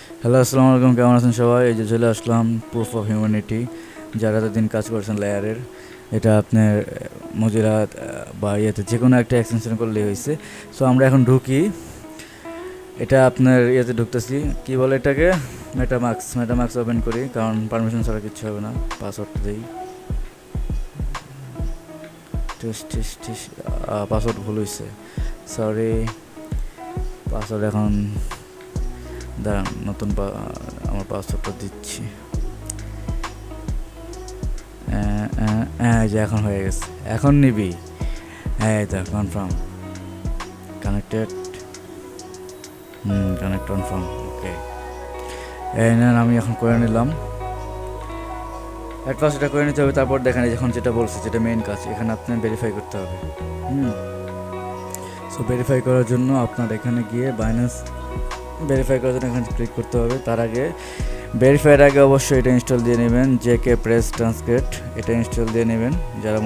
Hello, আসসালামু আলাইকুম। কেমন আছেন সবাই? এই যে চলে আসলাম প্রুফ অফ হিউম্যানিটি, যারা এতদিন কাজ করছেন লেয়ারের। এটা আপনার মজিলা বা ইয়েতে যে কোনো একটা এক্সটেনশন করলেই হয়েছে। সো আমরা এখন ঢুকি। এটা আপনার ইয়েতে ঢুকতেছি, কি বলে এটাকে, মেটামাক্স ওপেন করি, কারণ পারমিশন ছাড়া কিচ্ছু হবে না। পাসওয়ার্ডটা দিই। পাসওয়ার্ড ভুল হয়েছে, সরি। পাসওয়ার্ড এখন দাঁড়ান, নতুন আমার পাসওয়ার্ডটা দিচ্ছি। হ্যাঁ, যে এখন হয়ে গেছে, এখন নিবি। হ্যাঁ, এটা কনফার্ম কানেক্টেড। কানেক্ট কনফার্ম, ওকে। এই নেন, আমি এখন করে নিলাম। অ্যাট ফার্স্ট এটা করে নিতে হবে, তারপর দেখেন এখন যেটা বলছে, যেটা মেইন কাজ, এখানে আপনার ভেরিফাই করতে হবে। সো ভেরিফাই করার জন্য আপনার এখানে গিয়ে বাইন্যান্স ভেরিফাই করার জন্য এখানে ক্লিক করতে হবে। তার আগে ভেরিফাইয়ের আগে অবশ্যই এটা ইনস্টল দিয়ে নেবেন, জেকে প্রেস ট্রান্সক্রিপ্ট। এটা ইনস্টল দিয়ে নেবেন, যারা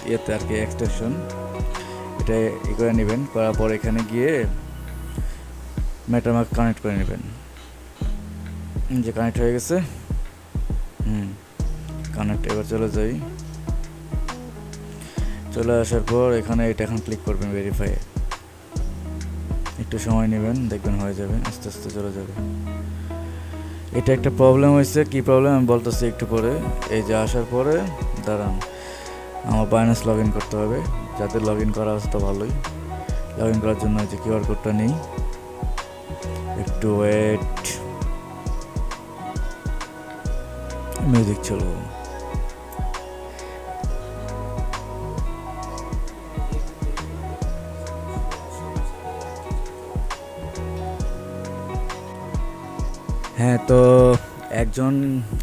ইয়েতে আর কি এক্সটেনশন, এটা করে নেবেন। করার পর এখানে গিয়ে মেটামাস্ক কানেক্ট করে নেবেন। যে কানেক্ট হয়ে গেছে, কানেক্ট। এবার চলে যাই। চলে আসার পর এখানে এটা এখন ক্লিক করবেন ভেরিফাই। একটু সময় নেবেন, দেখবেন হয়ে যাবে, আস্তে আস্তে চলে যাবে। এটা একটা প্রবলেম হয়েছে, কি প্রবলেম আমি বলতেছি একটু পরে। এই যে আসার পরে দাঁড়ান, আমার বাইন্যান্স লগ ইন করতে হবে। যাদের লগ ইন করা আছে তো ভালোই। লগ ইন করার জন্য যে কিউআর কোডটা নেই, একটু ওয়েট, মিউজিক চলো। হ্যাঁ, তো একজন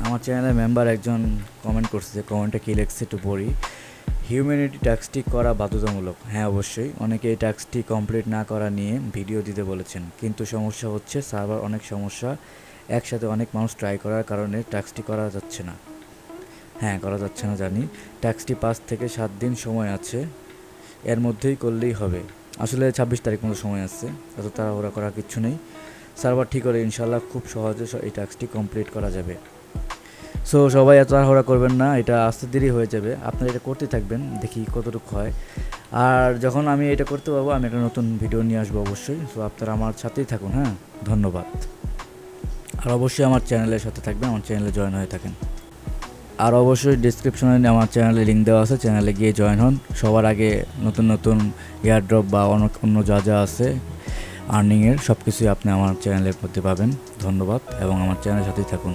আমার চ্যানেলের মেম্বার একজন কমেন্ট করছে, কমেন্টে কী লিখছে একটু পড়ি। হিউম্যানিটি টাস্কটি করা বাধ্যতামূলক। হ্যাঁ, অবশ্যই। অনেকে এই টাস্কটি কমপ্লিট না করা নিয়ে ভিডিও দিতে বলেছেন, কিন্তু সমস্যা হচ্ছে সার্ভার অনেক সমস্যা, একসাথে অনেক মানুষ ট্রাই করার কারণে টাস্কটি করা যাচ্ছে না। হ্যাঁ, করা যাচ্ছে না জানি। টাস্কটি 5 থেকে 7 দিন সময় আছে, এর মধ্যেই করলেই হবে। আসলে 26 তারিখ মতো সময় আছে, এত তাড়াহুড়া করার কিচ্ছু নেই। সার্ভার ঠিক হলে ইনশাল্লাহ খুব সহজে এই টাস্কটি কমপ্লিট করা যাবে। সো সবাই এত তাড়াহুড়া করবেন না, এটা আস্তে দেরি হয়ে যাবে। আপনারা এটা করতে থাকবেন, দেখি কতটুকু হয়। আর যখন আমি এটা করতে পারবো, আমি একটা নতুন ভিডিও নিয়ে আসবো অবশ্যই। সো আপনারা আমার সাথেই থাকুন। হ্যাঁ, ধন্যবাদ। আর অবশ্যই আমার চ্যানেলের সাথে থাকবেন, আমার চ্যানেলে জয়েন হয়ে থাকেন। আর অবশ্যই ডিসক্রিপশনে আমার চ্যানেলে লিঙ্ক দেওয়া আছে, চ্যানেলে গিয়ে জয়েন হন। সবার আগে নতুন নতুন এয়ারড্রপ বা অন্য যা যা আছে আর্নিংয়ের, সব কিছুই আপনি আমার চ্যানেলের মধ্যে পাবেন। ধন্যবাদ, এবং আমার চ্যানেলের সাথেই থাকুন।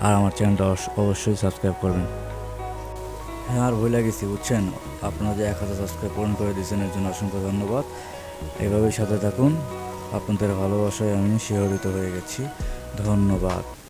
আর আমার চ্যানেলটা অবশ্যই সাবস্ক্রাইব করবেন। হ্যাঁ, আর ভুলে গেছি, বুঝছেন, আপনারা যে 1000 সাবস্ক্রাইব পূরণ করে দিয়েছেন, এর জন্য অসংখ্য ধন্যবাদ। এভাবেই সাথে থাকুন, আপনাদের ভালোবাসায় আমি শিহরিত হয়ে গেছি। ধন্যবাদ।